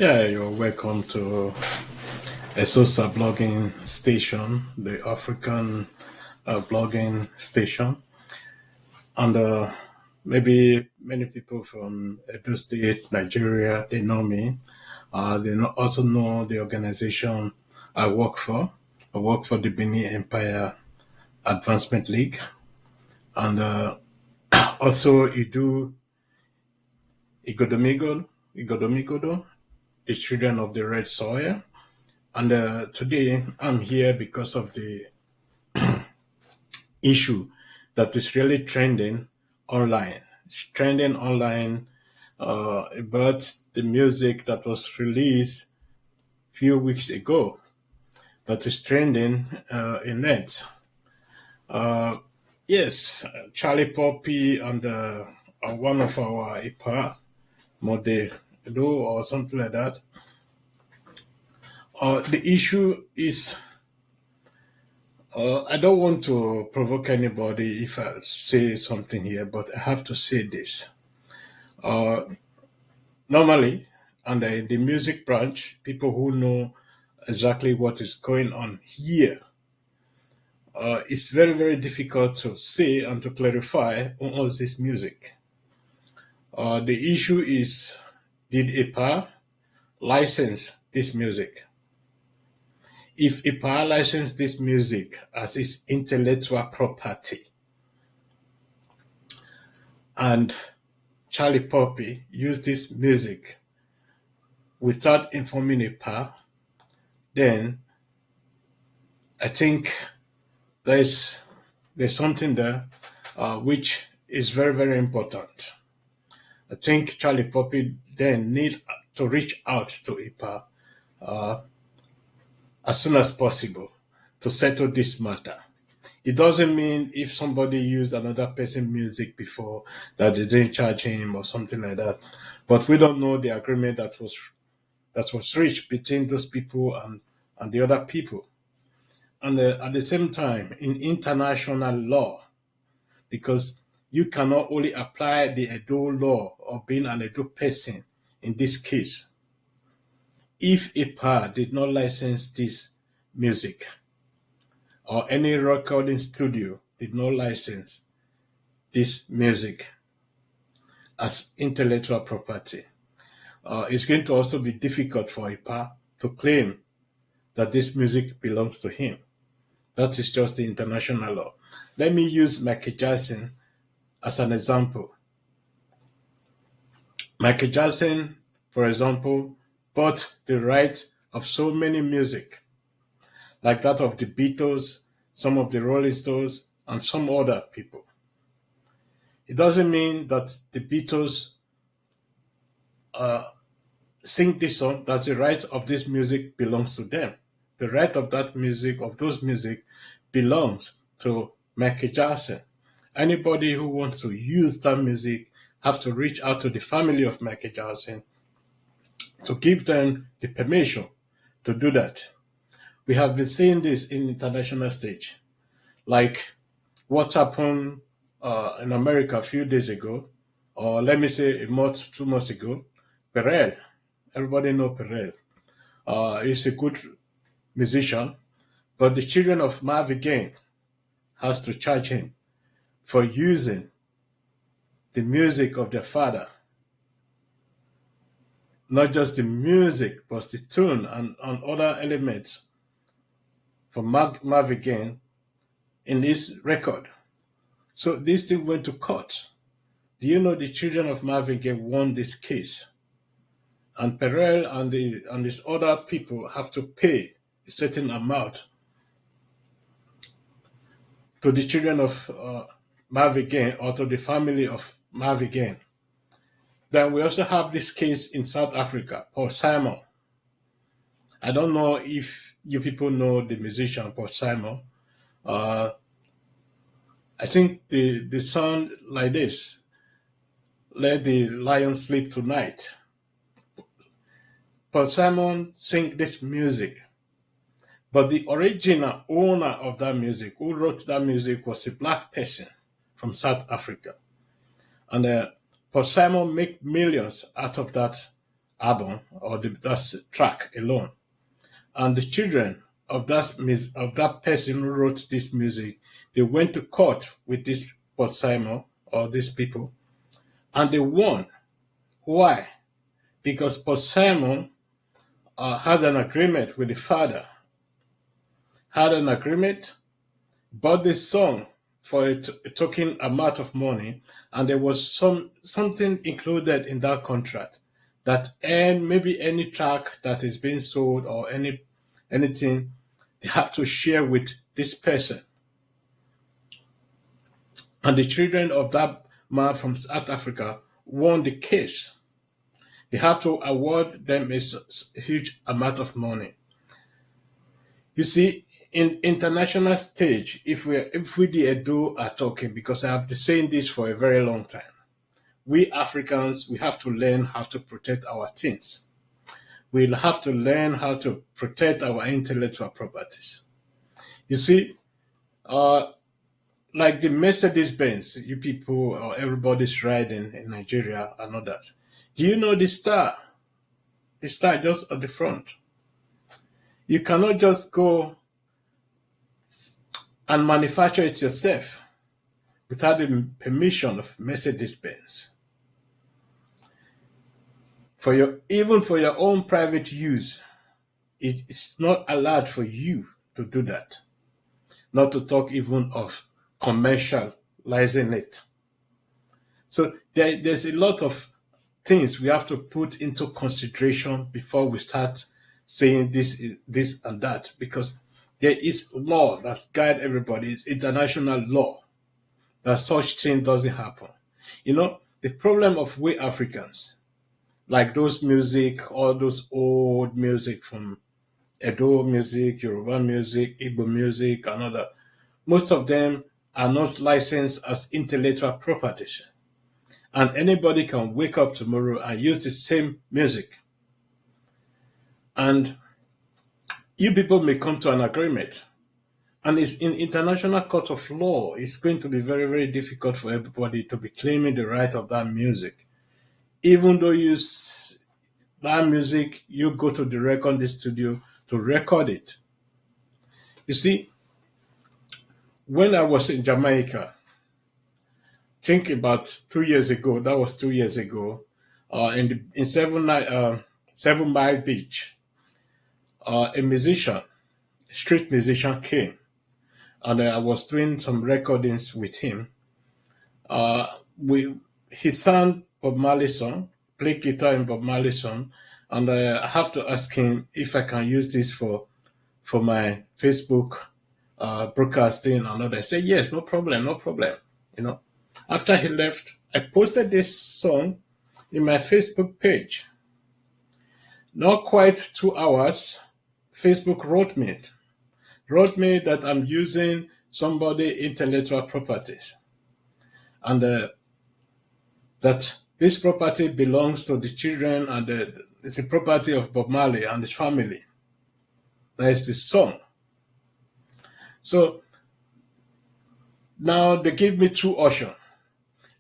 Yeah, you're welcome to Esosa blogging station, the African blogging station. And maybe many people from Edo State, Nigeria, they know me. Also know the organization I work for. I work for the Benin Empire Advancement League. And also, Igodomigodo, the children of the red soil. And today I'm here because of the issue that is really trending online. It's trending online about the music that was released a few weeks ago that is trending in net. Uh, yes, Charlie Poppy and one of our IPA, Mode Do or something like that. The issue is I don't want to provoke anybody if I say something here, but I have to say this. Uh, Normally, under the music branch, people who know exactly what is going on here, it's very, very difficult to say and to clarify on all this music. The issue is, did IPA license this music? If IPA licensed this music as its intellectual property, and Charlie Poppy used this music without informing IPA, then I think there's there's something there which is very, very important. I think Charlie Poppy then need to reach out to IPA as soon as possible to settle this matter. It doesn't mean if somebody used another person's music before that they didn't charge him or something like that. But we don't know the agreement that was reached between those people and the other people. And at the same time, in international law, because you cannot only apply the Edo law of being an Edo person in this case. If IPA did not license this music, or any recording studio did not license this music as intellectual property, it's going to also be difficult for IPA to claim that this music belongs to him. That is just the international law. Let me use Michael Jackson as an example. Michael Jackson, for example, bought the right of so many music, like that of the Beatles, some of the Rolling Stones, and some other people. It doesn't mean that the Beatles uh, sing this song, that the right of this music belongs to them. The right of that music, of those music, belongs to Michael Jackson. Anybody who wants to use that music have to reach out to the family of Michael Jackson to give them the permission to do that. We have been seeing this in international stage, like what happened in America a few days ago, or let me say a month, 2 months ago. Perel, everybody know Perel. He's a good musician, but the children of Marvin Gaye has to charge him for using the music of their father. Not just the music, but the tune and other elements from Marvin Gaye in this record. So this thing went to court. Do you know the children of Marvin Gaye won this case? And Perel and these other people have to pay a certain amount to the children of Marvin Gaye or to the family of Marvin Gaye. Then we also have this case in South Africa, Paul Simon. I don't know if you people know the musician Paul Simon. Uh, I think the sound like this. Let the lion sleep tonight. Paul Simon sing this music, but the original owner of that music, who wrote that music, was a black person from South Africa, and Paul Simon make millions out of that album or that track alone. And the children of that person who wrote this music, they went to court with this Paul Simon or these people, and they won. Why? Because Paul Simon had an agreement with the father, had an agreement, bought this song for a token amount of money, and there was something included in that contract that maybe any track that is being sold or anything they have to share with this person. And the children of that man from South Africa won the case. They have to award them a huge amount of money. You see, in international stage, if we the Edo are talking, because I have been saying this for a very long time, we Africans we have to learn how to protect our things. We'll have to learn how to protect our intellectual properties. You see, like the Mercedes Benz, you people or everybody's riding in Nigeria and all that. Do you know the star? The star just at the front. You cannot just go and manufacture it yourself without the permission of Mercedes Benz. Even for your own private use, it is not allowed for you to do that. Not to talk even of commercializing it. So there's a lot of things we have to put into consideration before we start saying this and that, because there is law that guide everybody. It's international law that such thing doesn't happen. The problem of we Africans, like those music, all those old music from Edo music, Yoruba music, Igbo music, and other, most of them are not licensed as intellectual properties. And anybody can wake up tomorrow and use the same music. And you people may come to an agreement. And it's in international court of law, it's going to be very, very difficult for everybody to be claiming the right of that music. Even though that music, you go to the recording studio to record it. You see, when I was in Jamaica, think about 2 years ago, that was 2 years ago, in 7 Mile Beach, a street musician came, and I was doing some recordings with him. Uh, he sang Bob Marley song, played guitar in Bob Marley song, and I have to ask him if I can use this for my Facebook broadcasting and all that. I said, yes, no problem, no problem. After he left, I posted this song in my Facebook page. Not quite 2 hours, Facebook wrote me that I'm using somebody intellectual properties, and that this property belongs to the children, and it's a property of Bob Marley and his family. That is the song. So now they give me two options.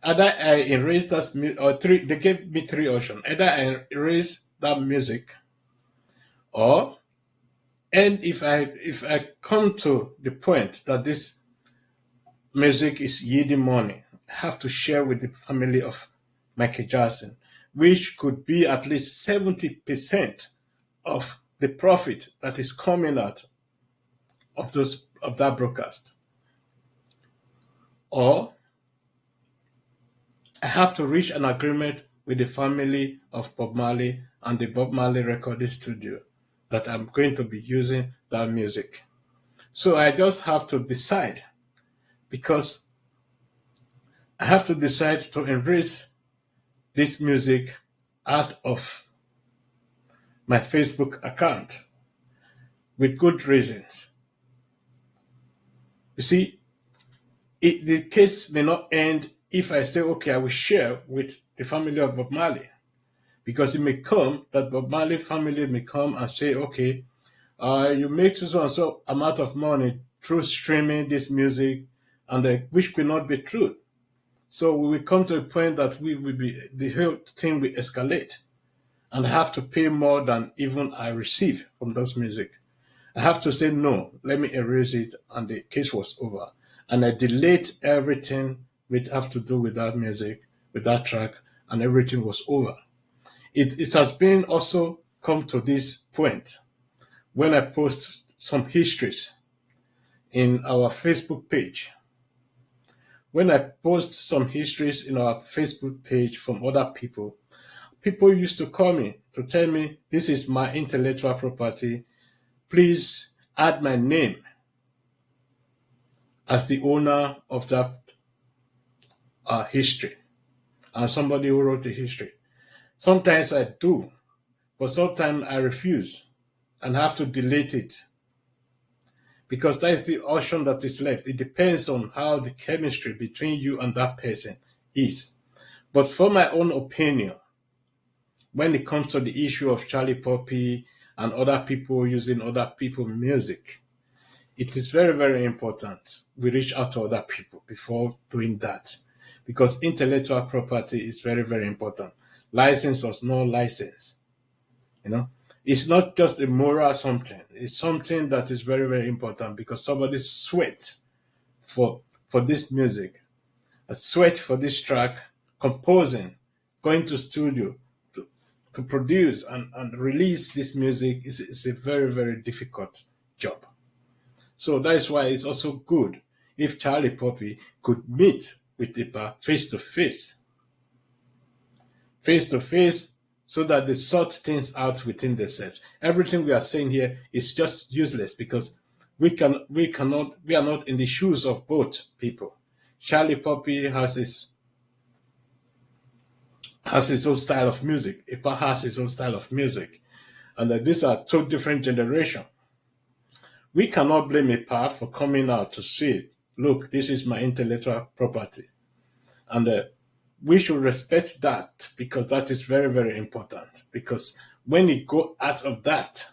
Either I erase that, or three. They gave me three options. Either I erase that music, or and if I come to the point that this music is yielding money, I have to share with the family of Michael Jackson, which could be at least 70% of the profit that is coming out of that broadcast. Or I have to reach an agreement with the family of Bob Marley and the Bob Marley recording studio that I'm going to be using that music. So I just have to decide, because I have to decide to erase this music out of my Facebook account with good reasons. You see, the case may not end if I say, okay, I will share with the family of Bob Marley, because it may come that Bob Marley family may come and say, okay, you make so and so amount of money through streaming this music, and which will not be true. So we will come to a point that the whole thing will escalate, and I have to pay more than even I receive from those music. I have to say no, let me erase it, and the case was over. And I delete everything which have to do with that music, with that track, and everything was over. It has been also come to this point when I post some histories in our Facebook page. When I post some histories in our Facebook page from other people, people used to call me to tell me this is my intellectual property. Please add my name as the owner of that history and somebody who wrote the history. Sometimes I do, but sometimes I refuse and have to delete it because that is the option that is left. It depends on how the chemistry between you and that person is. But for my own opinion, when it comes to the issue of Charlie Poppy and other people using other people's music, it is very, very important we reach out to other people before doing that because intellectual property is very, very important. License or no license, you know, it's not just a moral something. It's something that is very, very important because somebody sweat for this music, a sweat for this track, composing, going to studio to produce and release this music is a very, very difficult job. So that is why it's also good if Charlie Poppy could meet with Ipa face to face, so that they sort things out within themselves. Everything we are saying here is just useless because we are not in the shoes of both people. Charlie Poppy has his own style of music. Ipa has his own style of music, and these are two different generations. We cannot blame Ipa for coming out to say, look, this is my intellectual property. And we should respect that because that is very, very important. Because when you go out of that,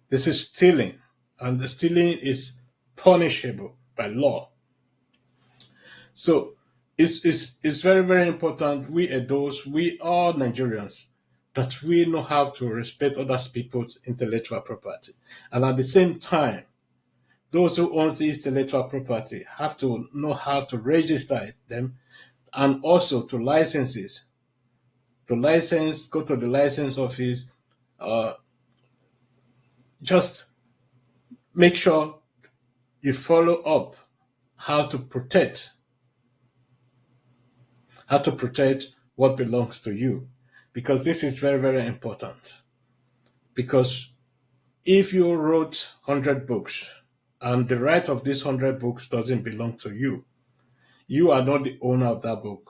this is stealing. And the stealing is punishable by law. So it's very, very important. We Edos, we are Nigerians, that we know how to respect other people's intellectual property. And at the same time, those who own the intellectual property have to know how to register them and also to licenses. To license, go to the license office, uh, just make sure you follow up how to protect what belongs to you, because this is very, very important. Because if you wrote 100 books and the right of these 100 books doesn't belong to you, you are not the owner of that book,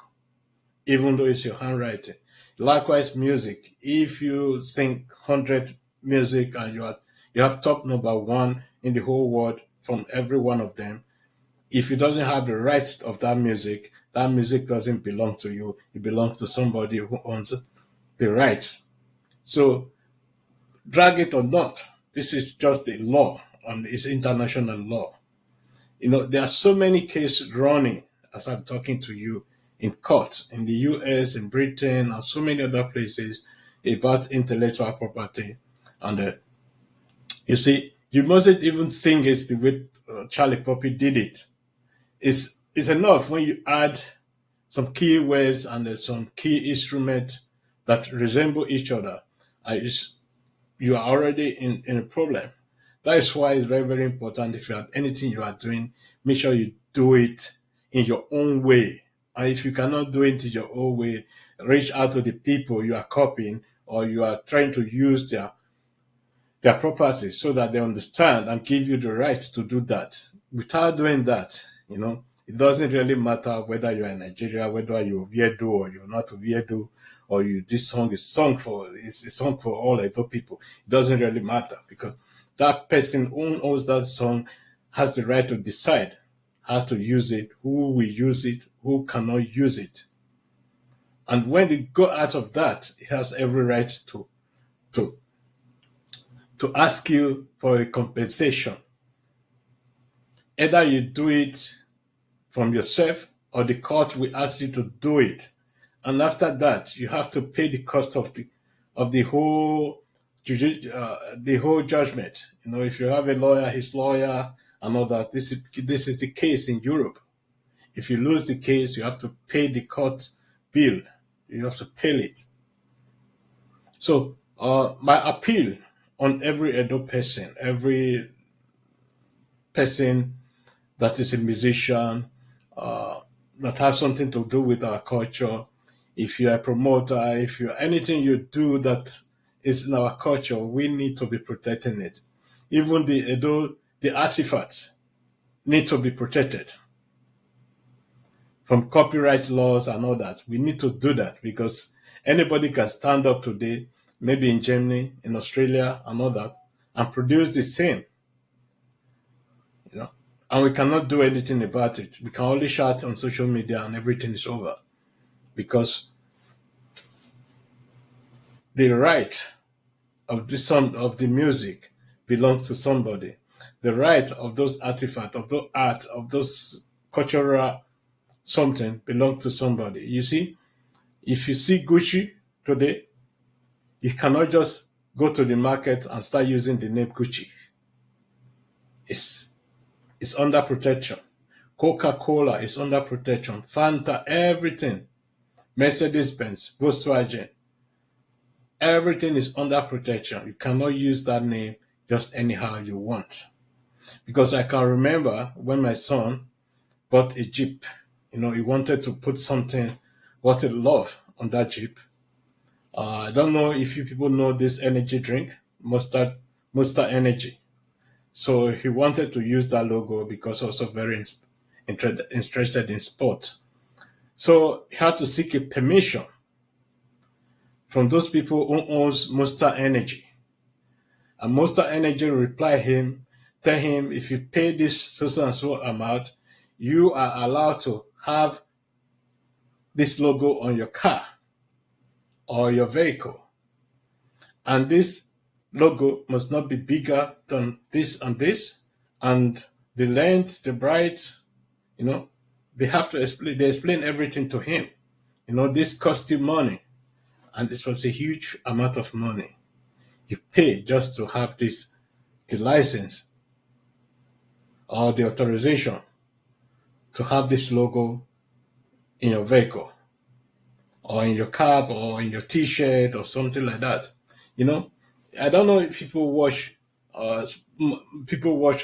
even though it's your handwriting. Likewise, music. If you sing 100 music and you have top number one in the whole world from every one of them, if you doesn't have the right of that music doesn't belong to you. It belongs to somebody who owns the right. So, drag it or not, this is just a law, and it's international law. You know, there are so many cases running as I'm talking to you in court in the US, in Britain, and so many other places about intellectual property. And you see, you mustn't even sing it the way Charlie Poppy did it. It's enough when you add some key words and some key instruments that resemble each other. You are already in a problem. That is why it's very, very important if you have anything you are doing, make sure you do it in your own way. And if you cannot do it in your own way, reach out to the people you are copying or you are trying to use their property so that they understand and give you the right to do that. Without doing that, it doesn't really matter whether you're in Nigeria, whether you're weirdo or you're not a weirdo, or this song is a song for all Edo people. It doesn't really matter because that person who owns that song has the right to decide how to use it, who will use it, who cannot use it. And when they go out of that, he has every right to to ask you for a compensation. Either you do it from yourself or the court will ask you to do it. And after that, you have to pay the cost of the whole judgment. If you have a lawyer, his lawyer, and all that. This is the case in Europe. If you lose the case, you have to pay the court bill. You have to pay it. So my appeal on every Edo person, every person that is a musician, uh, that has something to do with our culture. If you're a promoter, if you're anything you do that is in our culture, we need to be protecting it. Even the artifacts need to be protected from copyright laws and all that. We need to do that because anybody can stand up today, maybe in Germany, in Australia, and all that, and produce the same. you know, and we cannot do anything about it. We can only shout on social media and everything is over because the right of the song of the music belongs to somebody. The right of those artifacts, of those art, of those cultural something belong to somebody. You see, if you see Gucci today, you cannot just go to the market and start using the name Gucci. It's it's under protection. Coca-Cola is under protection. Fanta, everything. Mercedes-Benz, Volkswagen, everything is under protection. You cannot use that name just anyhow you want. Because I can remember when my son bought a Jeep, he wanted to put something what he loved on that Jeep. I don't know if you people know this energy drink, Monster Energy. So he wanted to use that logo because also very interested in sport. So he had to seek a permission from those people who owns Monster Energy. And Monster Energy reply him, tell him if you pay this so and so amount, you are allowed to have this logo on your car or your vehicle. And this logo must not be bigger than this and this. And the length, the bright, you know, they explain everything to him. This costs you money. And this was a huge amount of money. You pay just to have the license or the authorization to have this logo in your vehicle or in your cap or in your t-shirt or something like that. You know, I don't know if people watch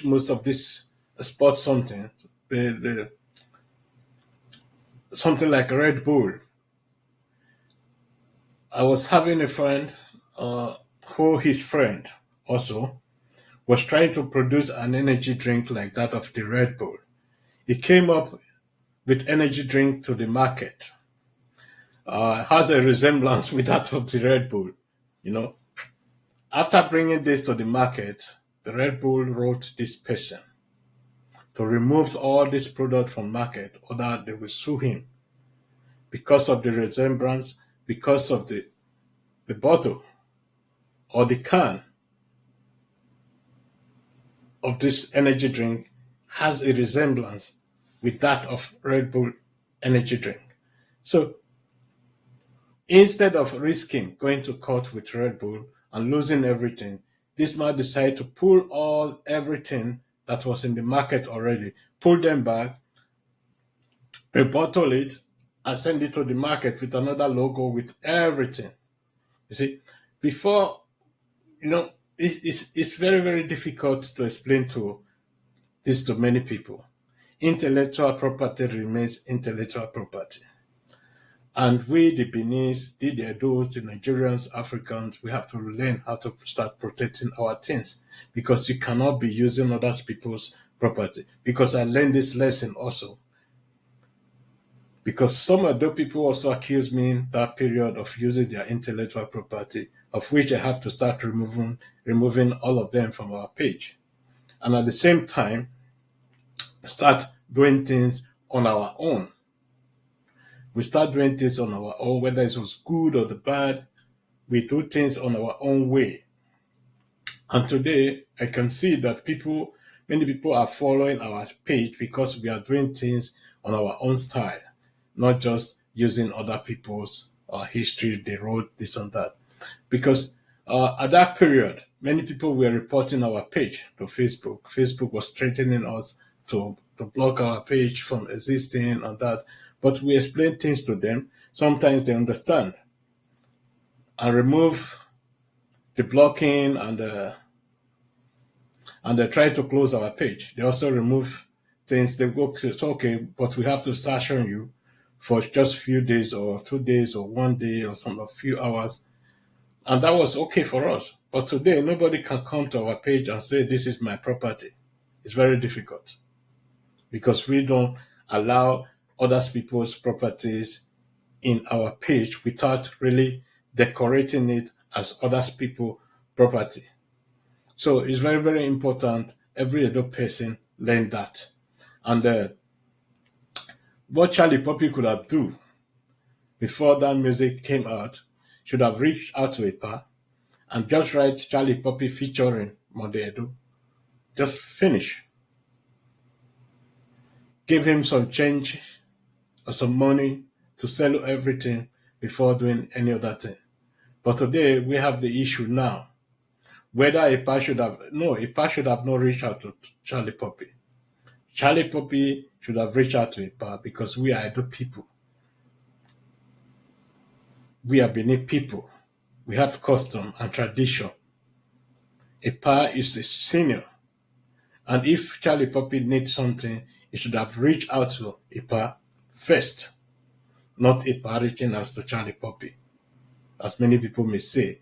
most of this sports something, the something like Red Bull. I was having a friend, who his friend also was trying to produce an energy drink like that of the Red Bull. He came up with energy drink to the market. Has a resemblance with that of the Red Bull. You know, after bringing this to the market, the Red Bull wrote this person to remove all this product from market, or that they will sue him because of the resemblance, because of the bottle or the can of this energy drink has a resemblance with that of Red Bull energy drink. So instead of risking going to court with Red Bull and losing everything, this man decided to pull everything that was in the market already, pull them back, rebottle it, and send it to the market with another logo with everything. You see, before, it's very, very difficult to explain this to many people. Intellectual property remains intellectual property. And we, the Beninese, the Edos, the Nigerians, Africans, we have to learn how to start protecting our things because you cannot be using other people's property. Because I learned this lesson also. Because some of the people also accuse me in that period of using their intellectual property, of which I have to start removing all of them from our page. And at the same time, start doing things on our own. We start doing things on our own, whether it was good or the bad. We do things on our own way. And today, I can see that many people are following our page because we are doing things on our own style, not just using other people's history, they wrote this and that. because at that period, many people were reporting our page to Facebook. Facebook was threatening us to block our page from existing and that. But we explain things to them. Sometimes they understand and remove the blocking and they try to close our page. They also remove things. They go, it's okay, but we have to sanction you for just a few days or 2 days or one day or some a few hours. And that was okay for us. But today, nobody can come to our page and say, this is my property. It's very difficult because we don't allow other people's properties in our page without really decorating it as other people's property. So it's very, very important every adult person learn that. And what Charlie Poppy could have do before that music came out should have reached out to Ipa and just write Charlie Poppy featuring Monde Edo. Just finish. Give him some change or some money to sell everything before doing any other thing. But today we have the issue now. Whether Ipa should have not reached out to Charlie Poppy. Charlie Poppy should have reached out to Ipa because we are Edo people. We are Benin people. We have custom and tradition. Ipa is a senior. And if Charlie Poppy needs something, he should have reached out to Ipa first, not Ipa reaching out to Charlie Poppy, as many people may say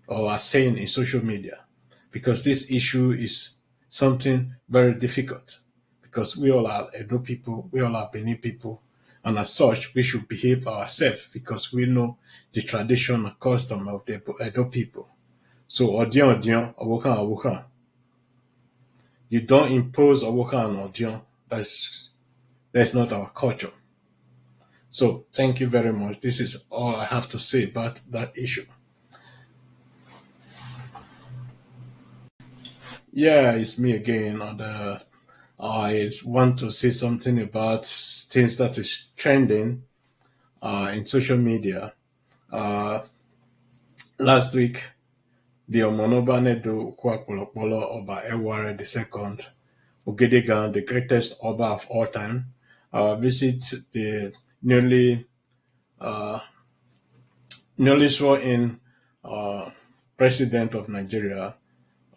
or are saying in social media, because this issue is something very difficult. Because we all are Edo people, we all are Benin people, and as such, we should behave ourselves because we know the tradition and custom of the Edo people. So, Odion, Awokan. You don't impose Awokan on Odion. That's not our culture. So, thank you very much. This is all I have to say about that issue. Yeah, it's me again, and I want to say something about things that is trending in social media. Uh, Last week, the Omonobanedo Kwapolopolo Oba Eware II, Ogedegan, the greatest Oba of all time, visit the newly uh, newly sworn in uh, president of Nigeria,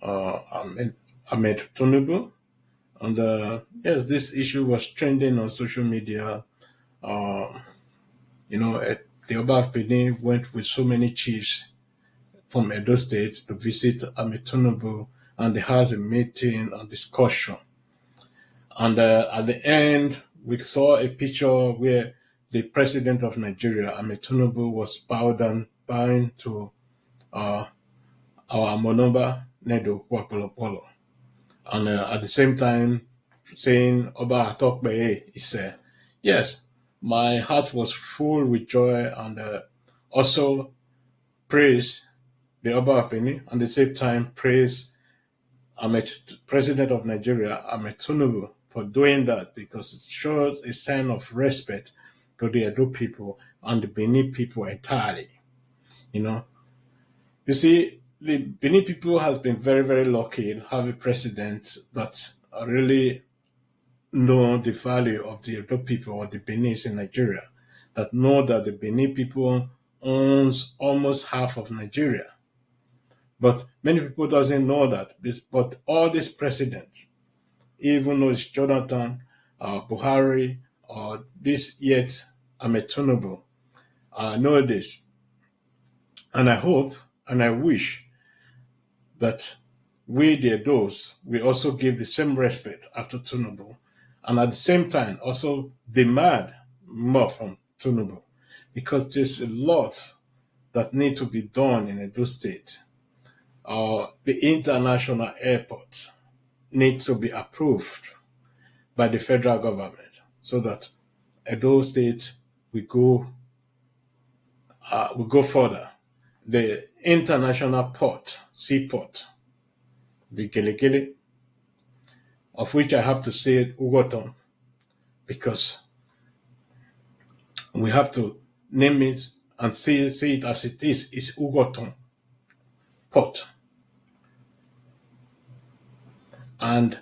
Ahmed Tinubu. And yes, this issue was trending on social media. Uh, the Oba of Benin went with so many chiefs from Edo State to visit Ahmed Tinubu, and they had a meeting and discussion. And at the end, we saw a picture where the president of Nigeria, Ahmed Tinubu, was bowing to uh, our Monoba Nedo Kwapolopolo. And at the same time, saying, Oba Atokbe, he said, yes, my heart was full with joy and also praise the Oba of Benin, and at the same time praise Ahmed, President of Nigeria, Ahmed Tinubu, for doing that because it shows a sign of respect to the Edo people and the Benin people entirely. You know, you see, the Benin people has been very, very lucky to have a president that really know the value of the Edo people or the Benis in Nigeria, that know that the Benin people owns almost half of Nigeria. But many people doesn't know that. But all these presidents, even though it's Jonathan, Buhari, or this yet Ahmed Tinubu, know this. And I hope and I wish that we, the those, we also give the same respect after Tinubu, and at the same time also demand more from Tinubu, because there's a lot that need to be done in Edo State. The international airport needs to be approved by the federal government so that Edo State will go further. The international port, seaport, the Gelegele, of which I have to say Ugoton, because we have to name it and say it as it is Ugoton port. And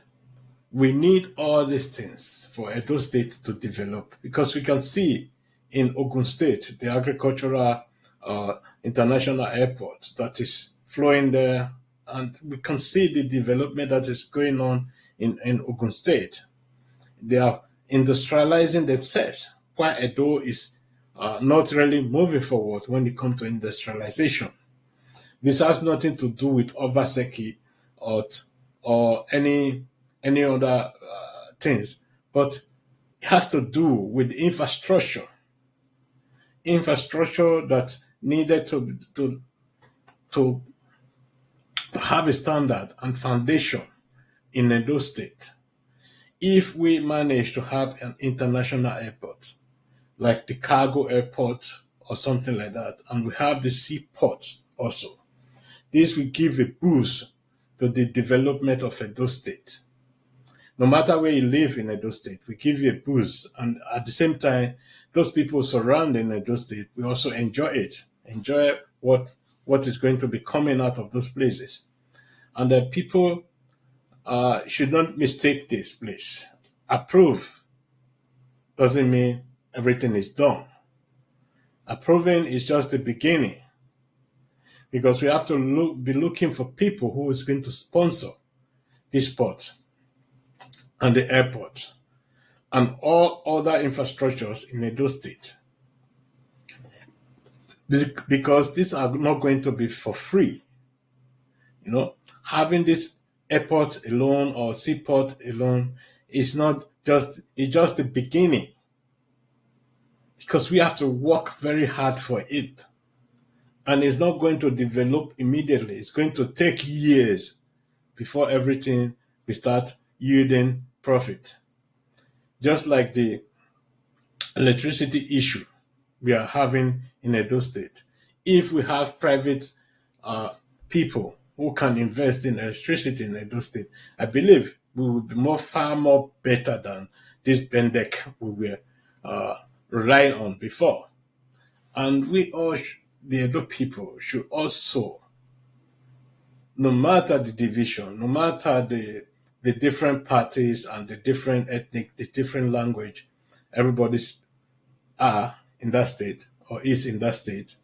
we need all these things for Edo State to develop because we can see in Ogun State the agricultural international airport that is flowing there, and we can see the development that is going on in Ogun State. They are industrializing themselves, while Edo is not really moving forward when it comes to industrialization. This has nothing to do with Obaseki or or any other things, but it has to do with infrastructure that needed to have a standard and foundation in Edo State. If we manage to have an international airport, like the cargo airport or something like that, and we have the seaport also, this will give a boost to the development of Edo State. No matter where you live in Edo State, we give you a boost. And at the same time, those people surrounding Edo State will also enjoy it, enjoy what is going to be coming out of those places. And the people should not mistake this, please. Approve doesn't mean everything is done. Approving is just the beginning because we have to be looking for people who is going to sponsor this port and the airport and all other infrastructures in Edo State because these are not going to be for free. You know, having this airport alone or seaport alone is not just it's just the beginning because we have to work very hard for it. And it's not going to develop immediately. It's going to take years before everything will start yielding profit. Just like the electricity issue we are having in Edo State. If we have private uh, people who can invest in electricity in Edo State, I believe we will be far more better than this Bendek we were relying on before. And we all, the Edo people, should also, no matter the division, no matter the different parties and the different ethnic, the different language, everybody's are in that state or is in that state,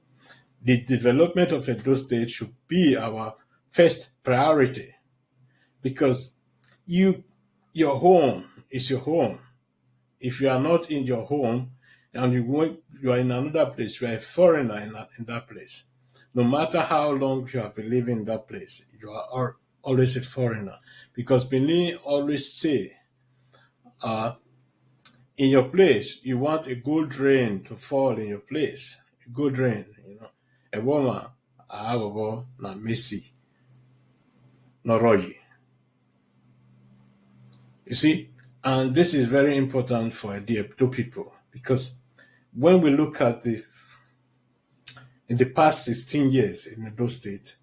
the development of Edo State should be our first priority because you your home is your home. If you are not in your home and you are in another place, you are a foreigner in that place. No matter how long you have been living in that place, you are always a foreigner. Because Benin always say, uh, in your place, you want a good rain to fall in your place. A good rain, you know. A woman, agogo na Messi, Noroji. You see, and this is very important for the Edo people because when we look at in the past 16 years in Edo State,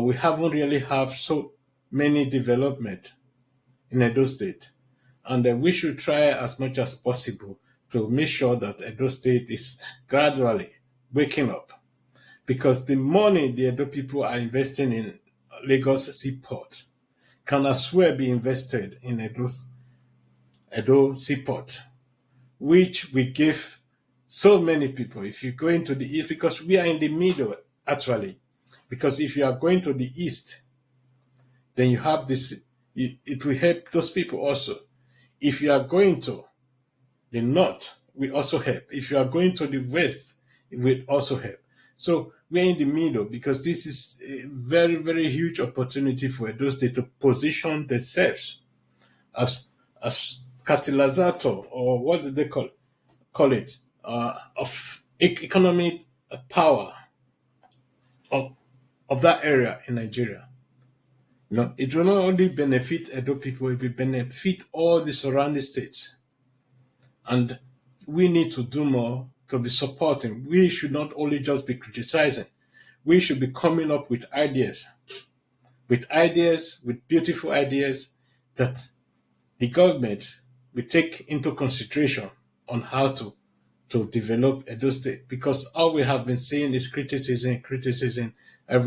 we haven't really have so many development in Edo State. And we should try as much as possible to make sure that Edo State is gradually waking up. Because the money the Edo people are investing in Lagos Seaport can as well be invested in Edo Seaport, which we give so many people. If you go into the east, because we are in the middle, actually, because if you are going to the east, then you have this, it will help those people also. If you are going to the north, we also help. If you are going to the west, it will also help. So we're in the middle because this is a very, very huge opportunity for Edo State to position themselves as catalysator, or what do they call it, of economic power of, of that area in Nigeria. You know, it will not only benefit Edo people, it will benefit all the surrounding states. And we need to do more to be supporting. We should not only just be criticizing, we should be coming up with beautiful ideas that the government will take into consideration on how to to develop Edo State, because all we have been seeing is criticism, criticism everywhere.